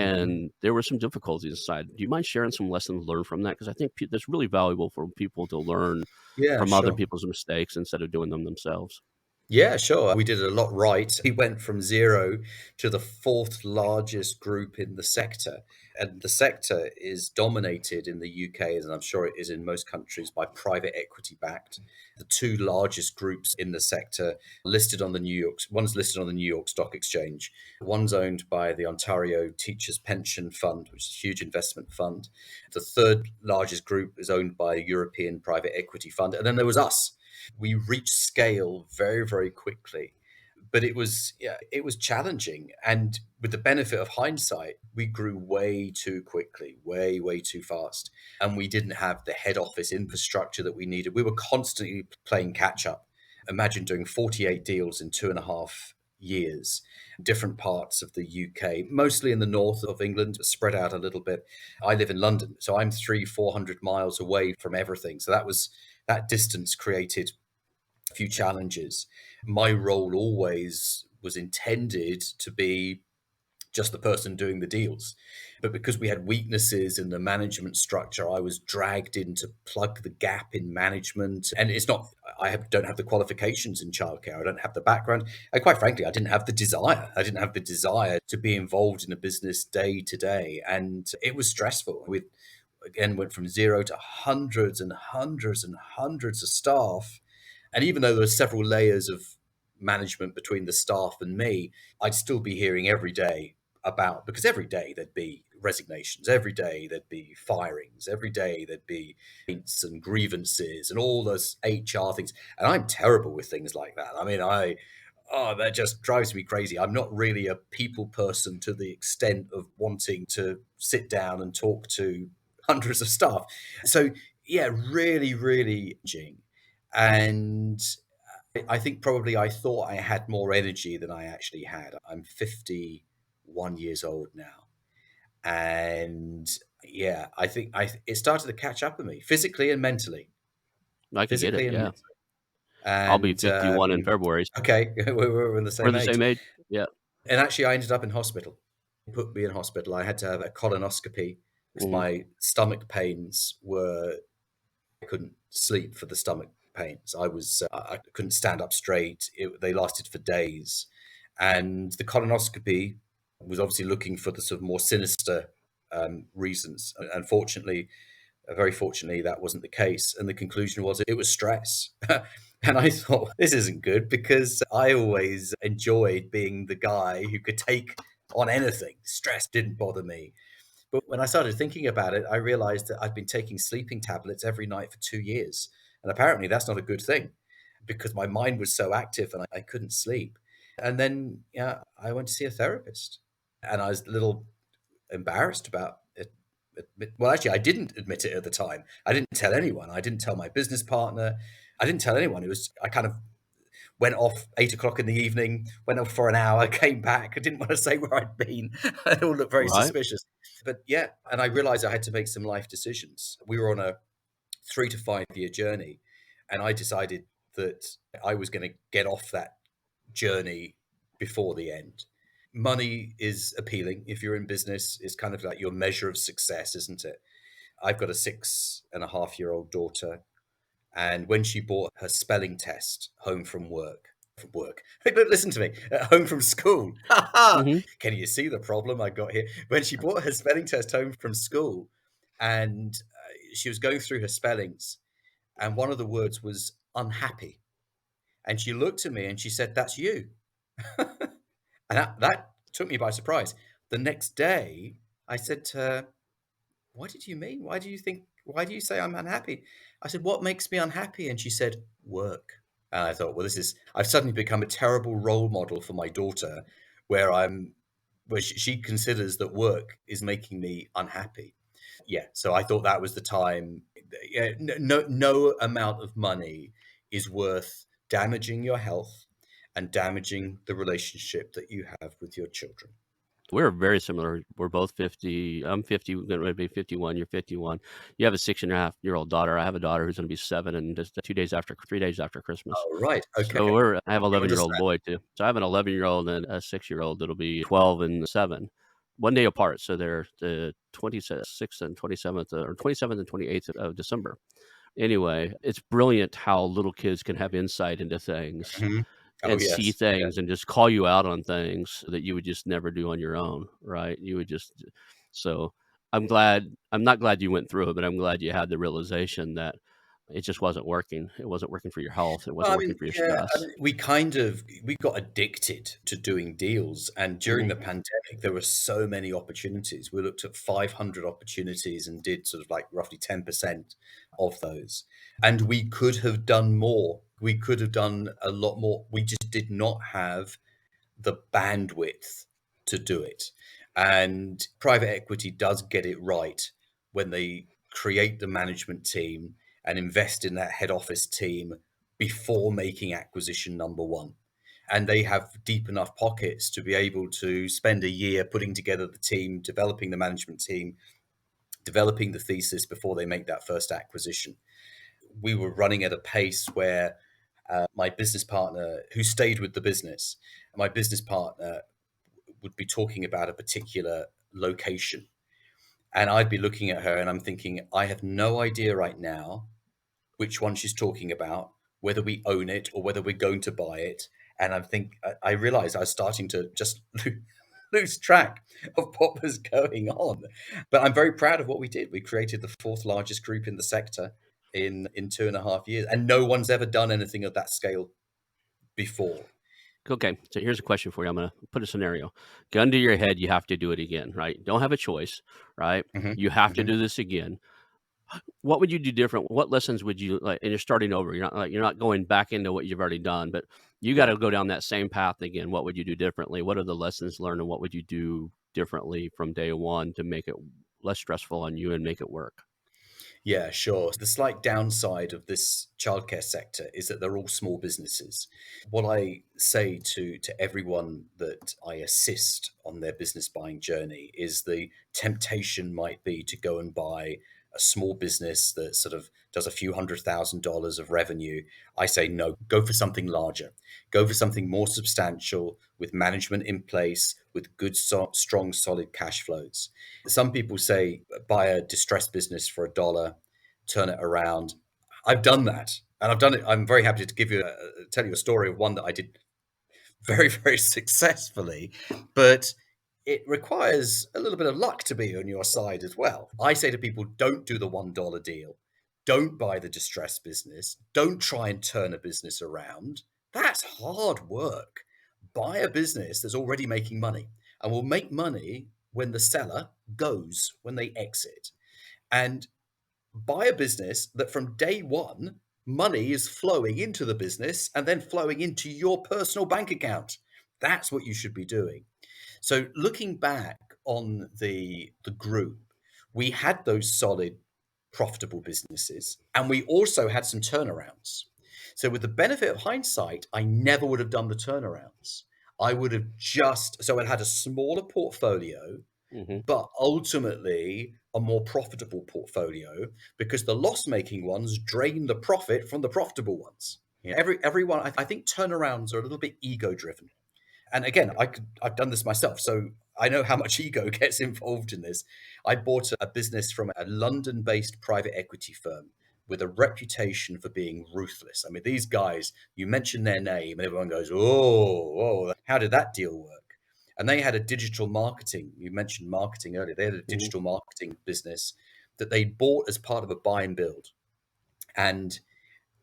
Mhm. And there were some difficulties inside. Do you mind sharing some lessons learned from that? Because I think that's really valuable for people to learn Yeah, from other sure. people's mistakes instead of doing them themselves. Yeah, sure. We did a lot right. We went from 0 to the 4th largest group in the sector, and the sector is dominated in the UK, and I'm sure it is in most countries, by private equity backed. The 2 largest groups in the sector listed on the New York one's listed on the New York Stock Exchange. One's owned by the Ontario Teachers Pension Fund, which is a huge investment fund. The 3rd largest group is owned by a European private equity fund, and then there was us. We reached scale very, very quickly, but it was challenging. And with the benefit of hindsight, we grew way too quickly, way, way too fast. And we didn't have the head office infrastructure that we needed. We were constantly playing catch up. Imagine doing 48 deals in 2.5 years, different parts of the UK, mostly in the north of England, spread out a little bit. I live in London, so I'm 400 miles away from everything. So that distance created a few challenges. My role always was intended to be just the person doing the deals. But because we had weaknesses in the management structure, I was dragged in to plug the gap in management. And it's not, don't have the qualifications in childcare. I don't have the background. And quite frankly, I didn't have the desire. I didn't have the desire to be involved in a business day to day. And it was stressful. We again went from 0 to hundreds and hundreds and hundreds of staff, and even though there were several layers of management between the staff and me, I'd still be hearing every day about, because every day there'd be resignations, every day there'd be firings, every day there'd be complaints and grievances and all those HR things. And I'm terrible with things like that. I mean, that just drives me crazy. I'm not really a people person to the extent of wanting to sit down and talk to hundreds of staff. So, yeah, really, really challenging. And I think probably I thought I had more energy than I actually had. I'm 51 years old now. And yeah, I think it started to catch up with me physically and mentally. I could get it. Physically and Yeah, mentally. I'll be And 51 in February. okay, we're in the We're same the age. same age. Yeah. And actually, I ended up in hospital. Put me in hospital. I had to have a colonoscopy because Mhm. my stomach pains were, I couldn't sleep for the stomach pains. I couldn't stand up straight. They lasted for days, and the colonoscopy was obviously looking for the sort of more sinister reasons. Unfortunately, Very fortunately, that wasn't the case. And the conclusion was it was stress. And I thought, this isn't good because I always enjoyed being the guy who could take on anything. Stress didn't bother me. But when I started thinking about it, I realized that I'd been taking sleeping tablets every night for 2 years. And apparently that's not a good thing because my mind was so active and I couldn't sleep. And then yeah, I went to see a therapist. And I was a little embarrassed about it. Well, actually, I didn't admit it at the time. I didn't tell anyone. I didn't tell my business partner. I didn't tell anyone. It was, I kind of went off 8 o'clock in the evening, went off for an hour, came back. I didn't want to say where I'd been. It all looked very Right. suspicious. But yeah, and I realized I had to make some life decisions. We were on a 3 to 5 year journey, and I decided that I was going to get off that journey before the end. Money is appealing if you're in business. It's kind of like your measure of success, isn't it? I've got a 6.5-year-old daughter, and when she bought her spelling test home from work, listen to me, home from school. Mhm. Can you see the problem I got here? When she bought her spelling test home from school, and she was going through her spellings, and one of the words was unhappy, and she looked at me and she said, "That's you." And that took me by surprise. The next day, I said to her, "What did you mean? Why do you say I'm unhappy?" I said, "What makes me unhappy?" And she said, "Work." And I thought, well, I've suddenly become a terrible role model for my daughter where she considers that work is making me unhappy. Yeah. So I thought that was the time. Yeah, no amount of money is worth damaging your health and damaging the relationship that you have with your children. We're very similar. We're both 50. I'm 50, getting ready to be 51. You're 51. You have a 6.5-year-old daughter. I have a daughter who's going to be 7 in just 3 days after Christmas. Oh, right. Okay. So I have an You 11-year-old understand. boy too. So I have an 11-year-old and a 6-year-old that'll be 12 and 7. One day apart. So they're the 26th and 27th or 27th and 28th of December. Anyway, it's brilliant how little kids can have insight into things Mhm. Oh, and see yes. Yeah. things and just call you out on things that you would just never do on your own, right? So I'm not glad you went through it, but I'm glad you had the realization that it just wasn't working. It wasn't working for your health. It Well, wasn't I working mean, for your yeah, I stress. mean, we got addicted to doing deals, and during Mhm. the pandemic, there were so many opportunities. We looked at 500 opportunities and did sort of like roughly 10% of those. And we could have done more. We could have done a lot more. We just did not have the bandwidth to do it. And private equity does get it right when they create the management team and invest in that head office team before making acquisition number one. And they have deep enough pockets to be able to spend a year putting together the team, developing the management team, developing the thesis before they make that first acquisition. We were running at a pace where my business partner, who stayed with the business, my business partner would be talking about a particular location. And I'd be looking at her and I'm thinking, I have no idea right now which one she's talking about, whether we own it or whether we're going to buy it. And I realized I was starting to just lose track of what was going on. But I'm very proud of what we did. We created the fourth largest group in the sector in 2.5 years, and no one's ever done anything of that scale before. Okay, so here's a question for you. I'm gonna put a scenario. Gun to your head, you have to do it again, right? Don't have a choice, right? Hmm. You have to Hmm. do this again. What would you do different? What lessons would you like? And you're starting over. You're not going back into what you've already done, but you got Yeah. to go down that same path again. What would you do differently? What are the lessons learned, and what would you do differently from day one to make it less stressful on you and make it work? Yeah, sure. The slight downside of this childcare sector is that they're all small businesses. What I say to everyone that I assist on their business buying journey is the temptation might be to go and buy a small business that sort of does a few $100,000 of revenue. I say no, go for something larger. Go for something more substantial with management in place, with good, strong, solid cash flows. Some people say buy a distressed business for $1, turn it around. I've done that, and I've done it. I'm very happy to tell you a story of one that I did very, very successfully. But it requires a little bit of luck to be on your side as well. I say to people, don't do the $1 deal. Don't buy the distressed business. Don't try and turn a business around. That's hard work. Buy a business that's already making money and will make money when the seller goes, when they exit. And buy a business that from day one, money is flowing into the business and then flowing into your personal bank account. That's what you should be doing. So looking back on the group, we had those solid, profitable businesses, and we also had some turnarounds. So with the benefit of hindsight, I never would have done the turnarounds. I would have just so it had a smaller portfolio, Mhm. but ultimately a more profitable portfolio because the loss-making ones drain the profit from the profitable ones. Everyone, I think turnarounds are a little bit ego-driven. And again, I've done this myself, so I know how much ego gets involved in this. I bought a business from a London-based private equity firm with a reputation for being ruthless. I mean, these guys, you mention their name and everyone goes, oh, how did that deal work? And they had a digital marketing, you mentioned marketing earlier, they had a Mhm. digital marketing business that they bought as part of a buy and build. And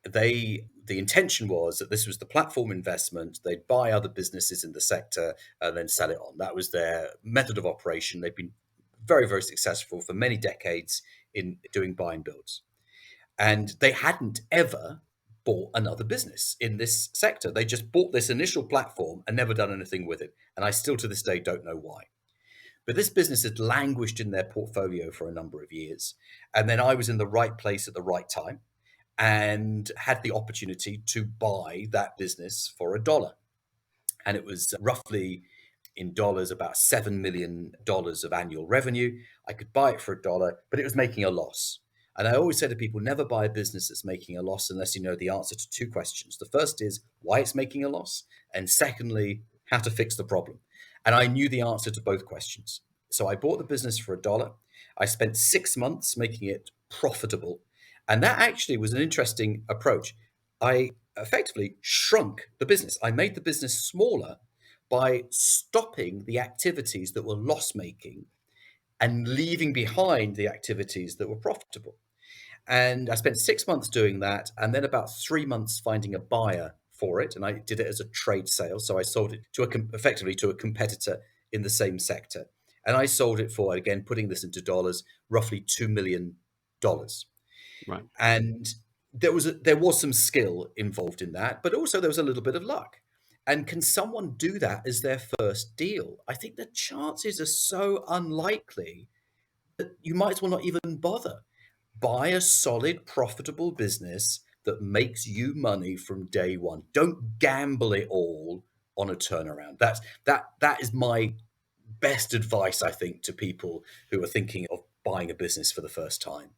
the intention was that this was the platform investment. They'd buy other businesses in the sector and then sell it on. That was their method of operation. They've been very, very successful for many decades in doing buy and builds. And they hadn't ever bought another business in this sector. They just bought this initial platform and never done anything with it. And I still to this day don't know why. But this business had languished in their portfolio for a number of years. And then I was in the right place at the right time and had the opportunity to buy that business for $1. And it was roughly in dollars about $7 million of annual revenue. I could buy it for $1, but it was making a loss. And I always say to people, never buy a business that's making a loss unless you know the answer to two questions. The first is why it's making a loss, and secondly, how to fix the problem. And I knew the answer to both questions. So I bought the business for $1. I spent 6 months making it profitable. And that actually was an interesting approach. I effectively shrunk the business. I made the business smaller by stopping the activities that were loss making and leaving behind the activities that were profitable. And I spent 6 months doing that, and then about 3 months finding a buyer for it. And I did it as a trade sale. So I sold it to effectively to a competitor in the same sector. And I sold it for, again, putting this into dollars, roughly $2 million. Right. And there was some skill involved in that, but also there was a little bit of luck. And can someone do that as their first deal? I think the chances are so unlikely that you might as well not even bother. Buy a solid, profitable business that makes you money from day one. Don't gamble it all on a turnaround. That is my best advice, I think, to people who are thinking of buying a business for the first time.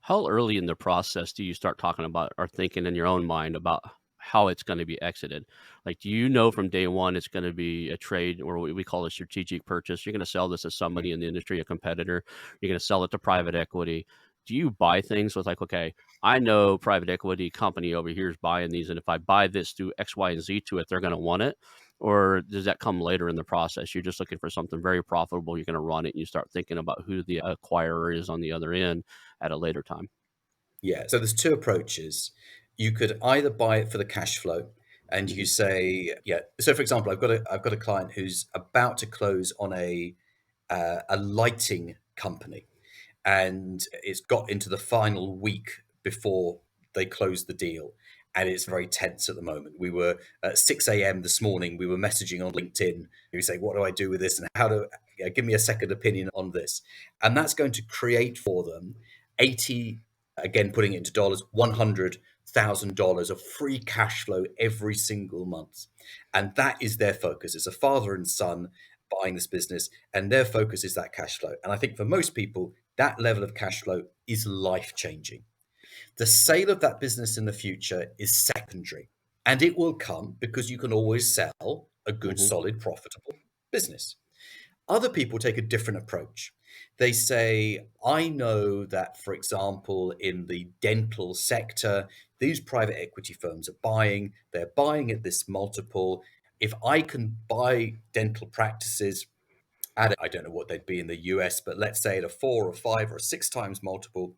How early in the process do you start talking about or thinking in your own mind about how it's gonna be exited? Like, do you know from day one it's gonna be a trade or what we call a strategic purchase? You're gonna sell this to somebody in the industry, a competitor. You're gonna sell it to private equity. Do you buy things with like, okay, I know private equity company over here is buying these, and if I buy this, do X, Y, and Z to it, they're gonna want it? Or does that come later in the process? You're just looking for something very profitable, you're gonna run it, and you start thinking about who the acquirer is on the other end at a later time. Yeah, so there's two approaches. You could either buy it for the cash flow and you Mhm. say, yeah. So for example, I've got a client who's about to close on a lighting company, and it's got into the final week before they closed the deal, and it's very tense at the moment. We were at 6 a.m. this morning. We were messaging on LinkedIn. We say, "What do I do with this?" and how to give me a second opinion on this, and that's going to create for them 80, again putting it into dollars, $100,000 of free cash flow every single month, and that is their focus. It's a father and son buying this business, and their focus is that cash flow. And I think for most people, that level of cash flow is life changing. The sale of that business in the future is secondary, and it will come because you can always sell a good, Mhm. solid, profitable business. Other people take a different approach. They say, I know that, for example, in the dental sector, these private equity firms are buying, they're buying at this multiple. If I can buy dental practices at, I don't know what they'd be in the US, but let's say at a 4 or 5 or 6 times multiple,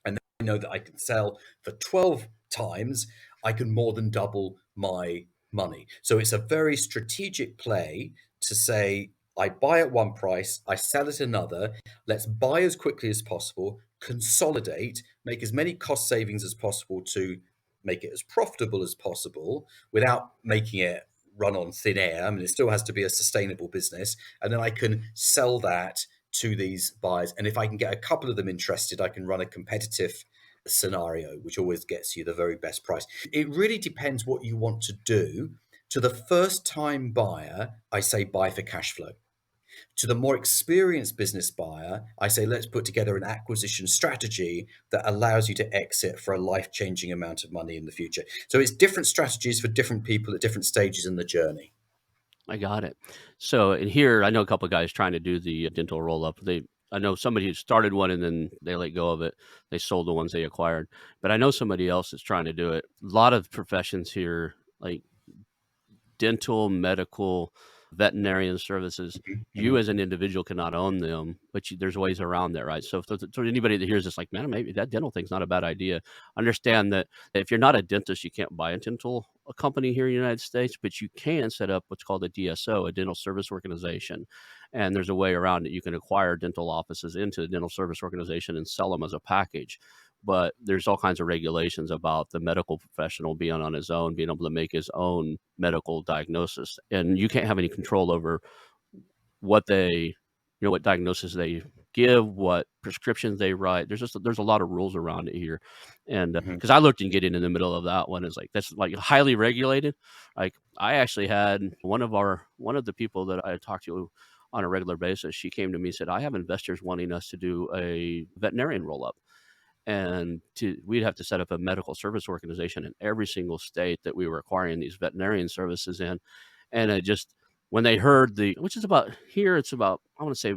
and I know that I can sell for 12 times, I can more than double my money. So it's a very strategic play to say, I buy at one price, I sell at another. Let's buy as quickly as possible, consolidate, make as many cost savings as possible to make it as profitable as possible without making it run on thin air. I mean, it still has to be a sustainable business. And then I can sell that to these buyers. And if I can get a couple of them interested, I can run a competitive scenario, which always gets you the very best price. It really depends what you want to do. To the first time buyer, I say buy for cash flow. To the more experienced business buyer, I say let's put together an acquisition strategy that allows you to exit for a life changing amount of money in the future. So it's different strategies for different people at different stages in the journey. I got it. So in here, I know a couple of guys trying to do the dental roll up. I know somebody who started one and then they let go of it. They sold the ones they acquired. But I know somebody else that's trying to do it. A lot of professions here, like dental, medical, veterinarian services, Mhm, you mhm, as an individual cannot own them, but there's ways around that, right? So for anybody that hears this, like, man, maybe that dental thing's not a bad idea. Understand that if you're not a dentist, you can't buy a dental company here in the United States, but you can set up what's called a DSO, a dental service organization. And there's a way around it. You can acquire dental offices into the dental service organization and sell them as a package. But there's all kinds of regulations about the medical professional being on his own, being able to make his own medical diagnosis, and you can't have any control over what they what diagnosis they give, what prescriptions they write. There's a lot of rules around it here, and mhm. because I looked and get in the middle of that one, is like that's like highly regulated. Like I actually had one of the people that I talked to on a regular basis. She came to me and said, "I have investors wanting us to do a veterinarian roll up." And we'd have to set up a medical service organization in every single state that we were acquiring these veterinarian services in. And it just when they heard which is about here, it's about I want to say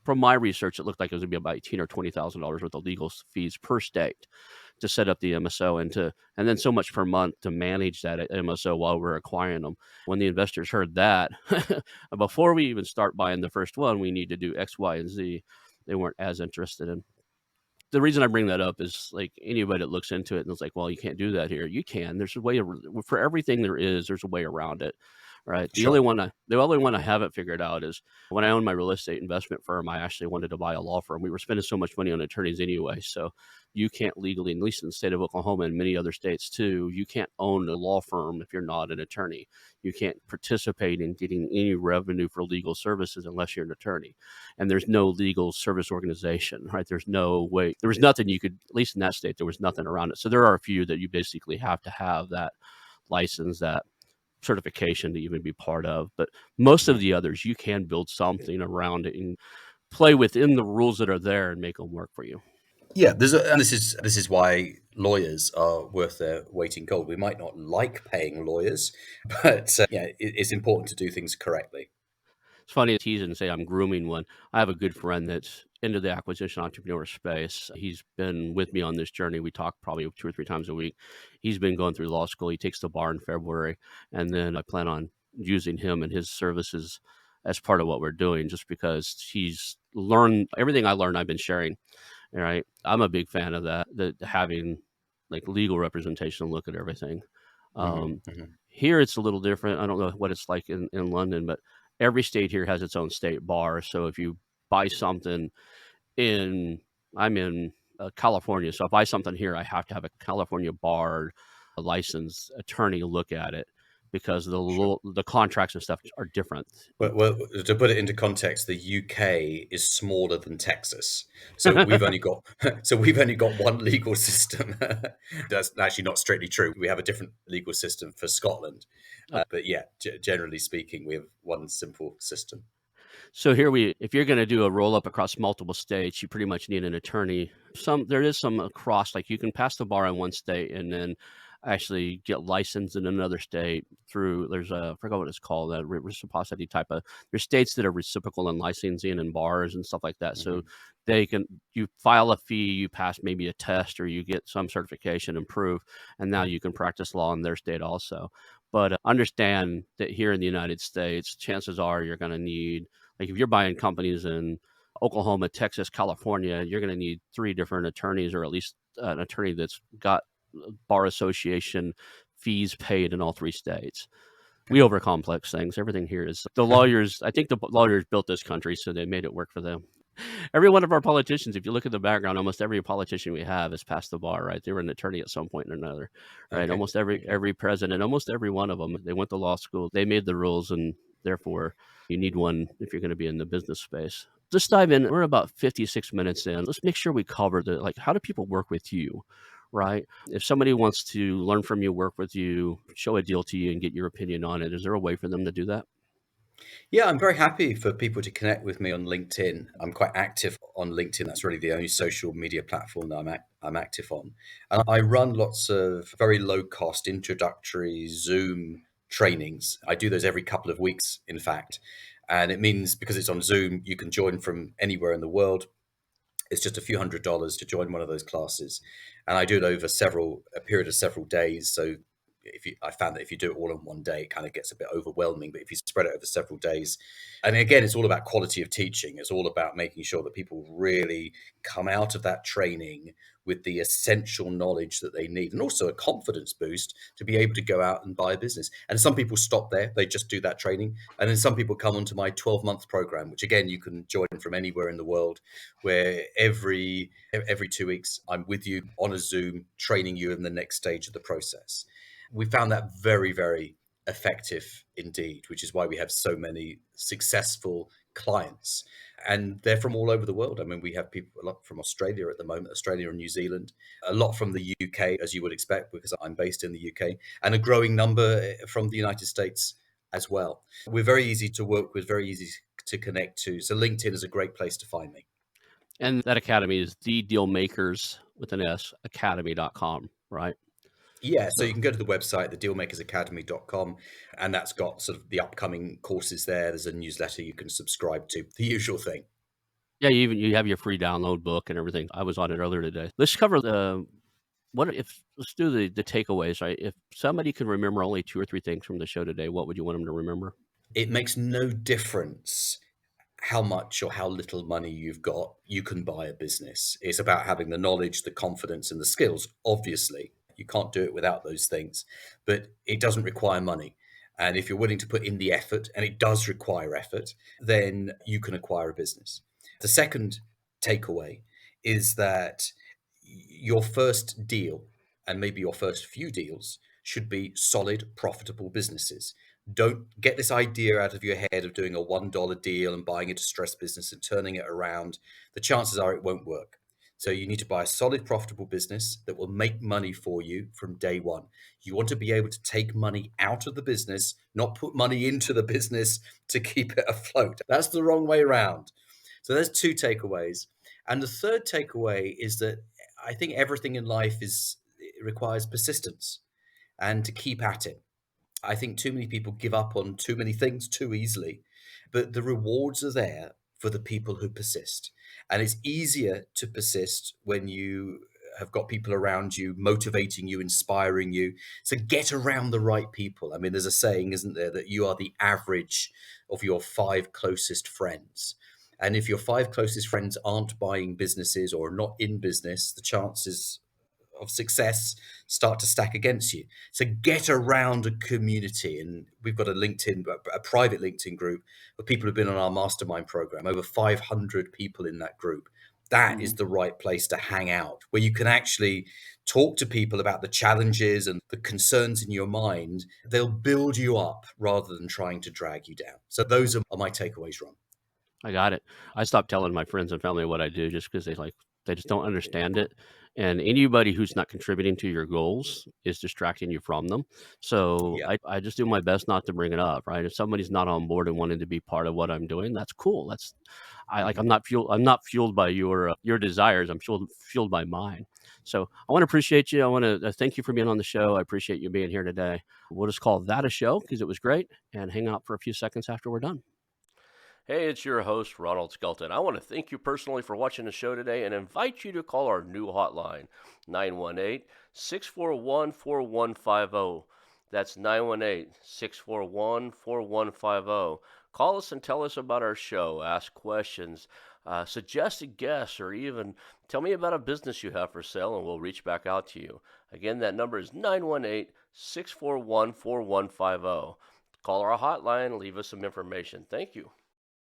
from my research, it looked like it was gonna be about 18 or $20,000 worth of legal fees per state to set up the MSO and then so much per month to manage that MSO while we're acquiring them. When the investors heard that, before we even start buying the first one, we need to do X, Y, and Z. They weren't as interested in. The reason I bring that up is, like, anybody that looks into it and is like, "Well, you can't do that here." You can. There's a way for everything there's a way around it, right? Sure. The only one I haven't figured out is when I owned my real estate investment firm, I actually wanted to buy a law firm. We were spending so much money on attorneys anyway, so you can't legally, at least in the state of Oklahoma and many other states too, you can't own a law firm if you're not an attorney. You can't participate in getting any revenue for legal services unless you're an attorney, and there's no legal service organization, right? There's no way, there was nothing you could, at least in that state, there was nothing around it. So there are a few that you basically have to have that license, that certification to even be part of. But most of Mhm. the others, you can build something around it and play within the rules that are there and make them work for you. Yeah, and this is why lawyers are worth their weight in gold. We might not like paying lawyers, but yeah, it's important to do things correctly. It's funny to tease and say I'm grooming one. I have a good friend that's into the acquisition entrepreneur space. He's been with me on this journey. We talk probably 2 or 3 times a week. He's been going through law school. He takes the bar in February, and then I plan on using him and his services as part of what we're doing, just because he's learned everything I learned. I've been sharing. Right, I'm a big fan of that. That having like legal representation and look at everything. Mhm, Um, mhm, Here it's a little different. I don't know what it's like in London, but every state here has its own state bar. So if you buy something in I'm in, California, so if I buy something here, I have to have a California bar licensed attorney look at it because sure. the contracts and stuff are different. Well, to put it into context, the UK is smaller than Texas, so we've only got one legal system. That's actually not strictly true. We have a different legal system for Scotland, but yeah, generally speaking, we have one simple system. So here if you're gonna do a roll up across multiple states, you pretty much need an attorney. There is some across, like you can pass the bar in one state and then actually get licensed in another state through there's a I forgot what it's called, a reciprocity type of there's states that are reciprocal in licensing and bars and stuff like that. So Mhm. you file a fee, you pass maybe a test or you get some certification and proof, and now you can practice law in their state also. But understand that here in the United States, chances are you're gonna need Like if you're buying companies in Oklahoma, Texas, California, you're going to need three different attorneys, or at least an attorney that's got bar association fees paid in all three states. We overcomplex things. Everything here is the lawyers. I think the lawyers built this country, so they made it work for them. Every one of our politicians, if you look at the background, almost every politician we have has passed the bar, right? They were an attorney at some point or another, right? Okay. Almost every Okay. every president, almost every one of them, they went to law school. They made the rules, and therefore, you need one if you're going to be in the business space. Let's dive in. We're about 56 minutes in. Let's make sure we cover the like. How do people work with you, right? If somebody wants to learn from you, work with you, show a deal to you, and get your opinion on it, is there a way for them to do that? Yeah, I'm very happy for people to connect with me on LinkedIn. I'm quite active on LinkedIn. That's really the only social media platform that I'm active on. And I run lots of very low cost introductory Zoom trainings. I do those every couple of weeks, in fact. And it means because it's on Zoom, you can join from anywhere in the world. It's just a few $100s to join one of those classes, and I do it over a period of several days. So I found that if you do it all in one day, it kind of gets a bit overwhelming. But if you spread it over several days, and again, it's all about quality of teaching. It's all about making sure that people really come out of that training with the essential knowledge that they need, and also a confidence boost to be able to go out and buy a business. And some people stop there; they just do that training, and then some people come onto my 12-month program, which again you can join from anywhere in the world, where every 2 weeks I'm with you on a Zoom, training you in the next stage of the process. We found that very, very effective indeed, which is why we have so many successful clients. And they're from all over the world. I mean, we have people a lot from Australia at the moment, Australia and New Zealand, a lot from the UK, as you would expect, because I'm based in the UK, and a growing number from the United States as well. We're very easy to work with, very easy to connect to. So LinkedIn is a great place to find me. And that academy is the Dealmakers with an S academy.com, right? Yeah, so So you can go to the website, thedealmakersacademy.com, and that's got sort of the upcoming courses there. There's a newsletter you can subscribe to, the usual thing. yeah, you have your free download book and everything. I was on it earlier today. Let's cover the what if let's do the takeaways, right? If somebody could remember only two or three things from the show today, what would you want them to remember? It makes no difference how much or how little money you've got, you can buy a business. It's about having the knowledge, the confidence, and the skills. Obviously, you can't do it without those things, but it doesn't require money. And if you're willing to put in the effort, and it does require effort, then you can acquire a business. The second takeaway is that your first deal, and maybe your first few deals, should be solid, profitable businesses. Don't get this idea out of your head of doing a $1 deal and buying a distressed business and turning it around. The chances are it won't work. So you need to buy a solid, profitable business that will make money for you from day one. You want to be able to take money out of the business, not put money into the business to keep it afloat. That's the wrong way around. So there's two takeaways. And the third takeaway is that I think everything in life it requires persistence and to keep at it. I think too many people give up on too many things too easily, but the rewards are there for the people who persist. And it's easier to persist when you have got people around you motivating you, inspiring you. So get around the right people. I mean, there's a saying, isn't there, that you are the average of your five closest friends. And if your five closest friends aren't buying businesses or not in business, the chances of success start to stack against you. So get around a community, and we've got a private LinkedIn group of people who've been on our mastermind program. Over 500 people in that group. That is Mhm. the right place to hang out, where you can actually talk to people about the challenges and the concerns in your mind. They'll build you up rather than trying to drag you down. So those are my takeaways, Ron. I got it. I stopped telling my friends and family what I do just because they just don't understand it. And anybody who's not contributing to your goals is distracting you from them. So Yeah. I just do my best not to bring it up, right? If somebody's not on board and wanting to be part of what I'm doing, that's cool. Mhm. I'm not fueled by your desires. I'm fueled by mine. So I want to appreciate you. I want to thank you for being on the show. I appreciate you being here today. We'll just call that a show because it was great and hang out for a few seconds after we're done. Hey, it's your host, Ronald Skelton. I want to thank you personally for watching the show today and invite you to call our new hotline, 918 641 4150. That's 918 641 4150. Call us and tell us about our show, ask questions, suggested guests, or even tell me about a business you have for sale, and we'll reach back out to you. Again, that number is 918-641-4150. Call our hotline, leave us some information. Thank you.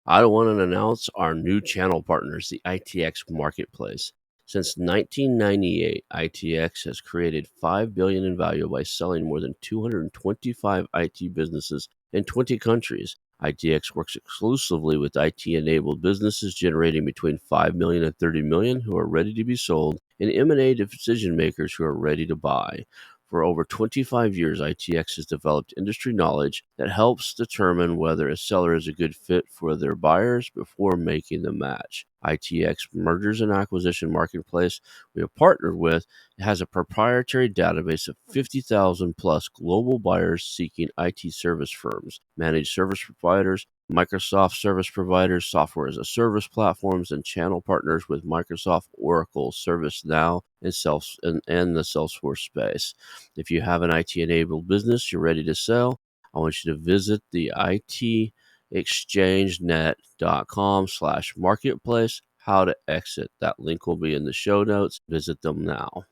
I want to announce our new channel partners, the ITX Marketplace. Since 1998, ITX has created $5 billion in value by selling more than 225 IT businesses in 20 countries. ITX works exclusively with IT-enabled businesses generating between $5 million and $30 million who are ready to be sold, and M&A decision makers who are ready to buy. For over 25 years, ITX has developed industry knowledge that helps determine whether a seller is a good fit for their buyers before making the match. ITX Mergers and Acquisition Marketplace we have partnered with has a proprietary database of 50,000 plus global buyers seeking IT service firms, managed service providers, Microsoft service providers, software as a service platforms, and channel partners with Microsoft, Oracle, ServiceNow, and the Salesforce space. If you have an IT-enabled business you're ready to sell, I want you to visit the itexchangenet.com/marketplace, how to exit. That link will be in the show notes. Visit them now.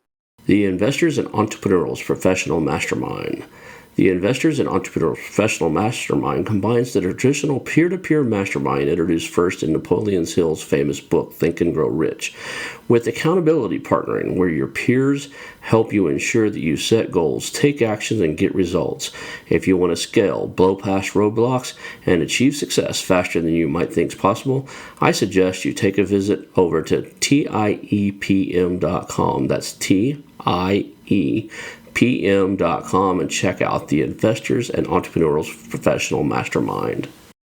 The Investors and Entrepreneurs Professional Mastermind. The Investors and Entrepreneurs Professional Mastermind combines the traditional peer-to-peer mastermind introduced first in Napoleon Hill's famous book, Think and Grow Rich, with accountability partnering, where your peers help you ensure that you set goals, take actions, and get results. If you want to scale, blow past roadblocks, and achieve success faster than you might think is possible, I suggest you take a visit over to TIEPM.com. That's TIEPM.com and check out the Investors and Entrepreneurs Professional Mastermind.